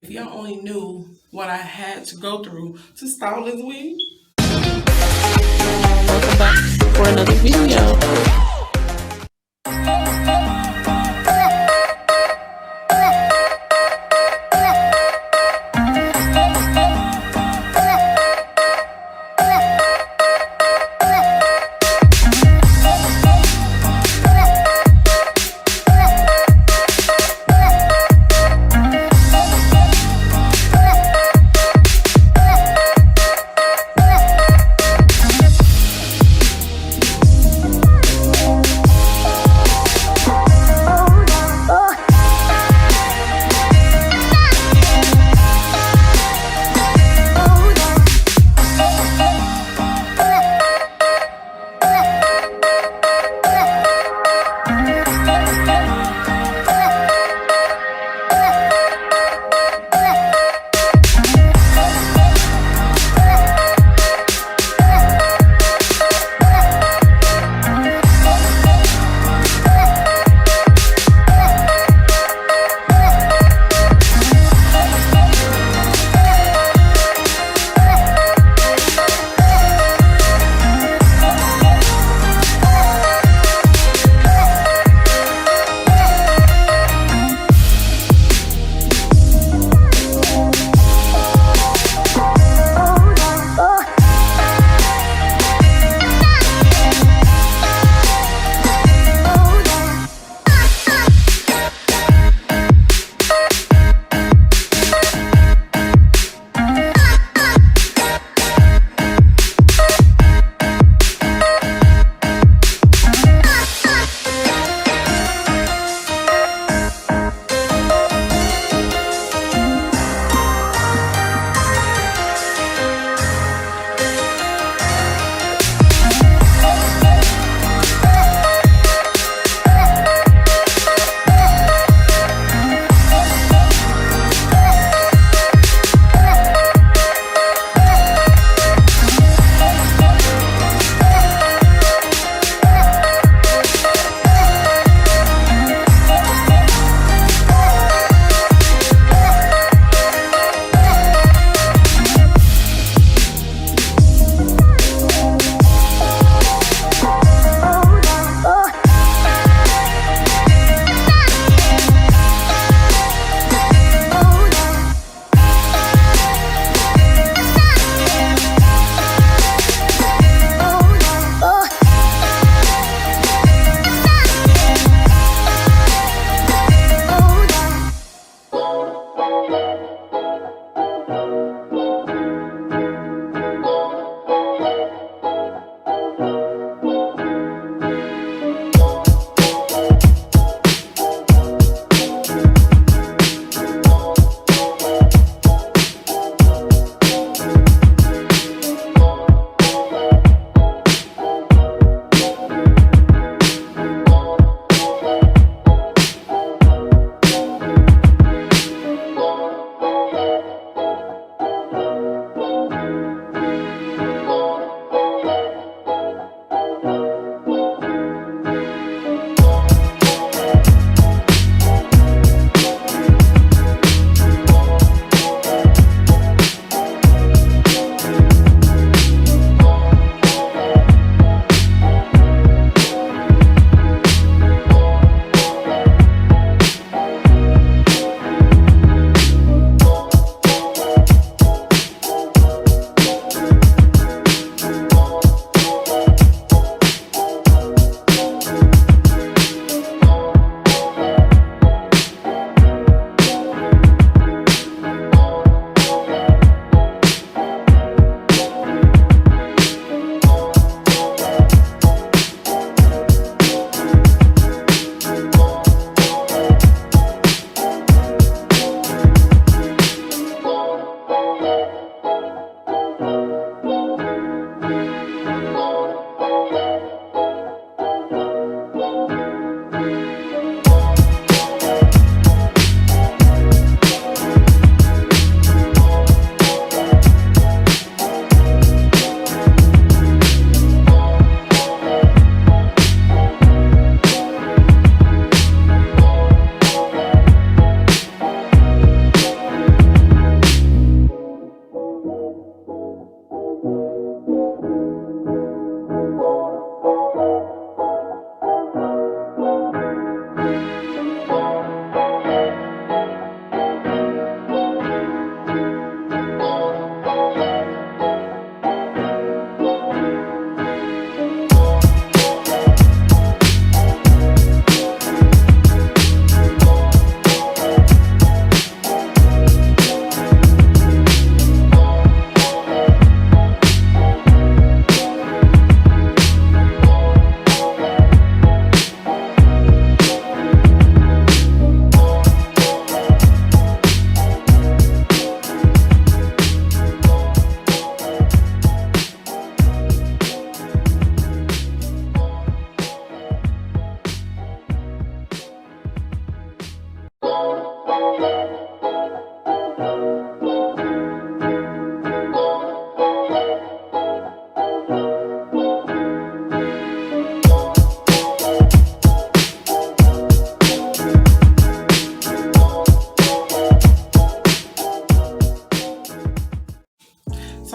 If y'all only knew what I had to go through to style this wig. Welcome back for another video.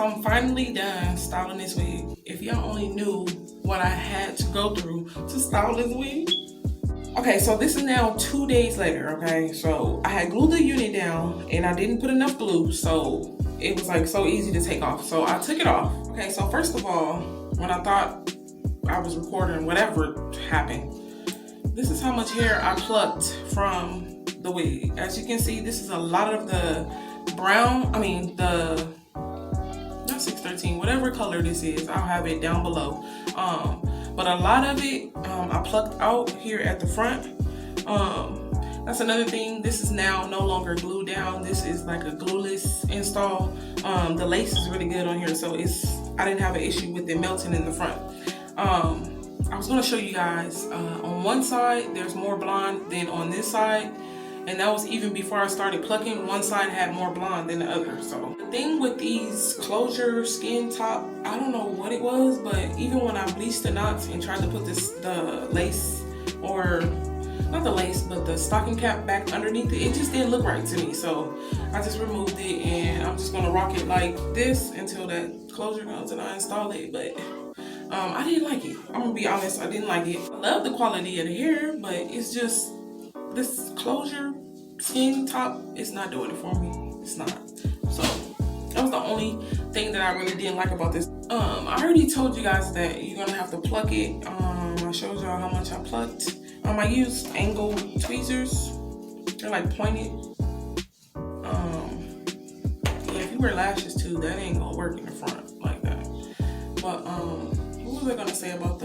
So I'm finally done styling this wig. If y'all only knew what I had to go through to style this wig. Okay, so this is now 2 days later, okay? So I had glued the unit down and I didn't put enough glue, so it was like so easy to take off. So I took it off. Okay, so first of all, when I thought I was recording whatever happened, this is how much hair I plucked from the wig. As you can see, this is a lot of the brown, not 613, whatever color this is, I'll have it down below. But a lot of it I plucked out here at the front. That's another thing. This is now no longer glued down. This is like a glueless install. The lace is really good on here, so I didn't have an issue with it melting in the front. I was gonna show you guys, on one side there's more blonde than on this side, and that was even before I started plucking. One side had more blonde than the other. So the thing with these closure skin top, I don't know what it was, but even when I bleached the knots and tried to put the lace, or not the lace, but the stocking cap back underneath it, it just didn't look right to me. So I just removed it, and I'm just gonna rock it like this until that closure comes and I install it. But I didn't like it. I'm gonna be honest, I didn't like it. I love the quality of the hair, but it's just this closure skin top is not doing it for me. It's not. So that was the only thing that I really didn't like about this. I already told you guys that you're gonna have to pluck it. I showed y'all how much I plucked. I used angle tweezers. They're like pointed. Yeah, if you wear lashes too, that ain't gonna work in the front like that. But what was I gonna say about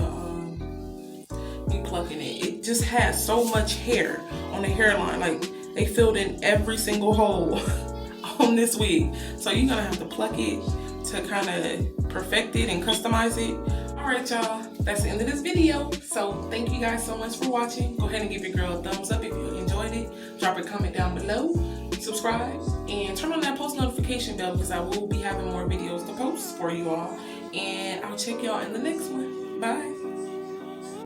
me plucking it? It just has so much hair on the hairline. Like, they filled in every single hole on this wig. So you're gonna have to pluck it to kind of perfect it and customize it. Alright y'all, that's the end of this video. So thank you guys so much for watching. Go ahead and give your girl a thumbs up if you enjoyed it. Drop a comment down below. Subscribe and turn on that post notification bell, because I will be having more videos to post for you all. And I'll check y'all in the next one. Bye.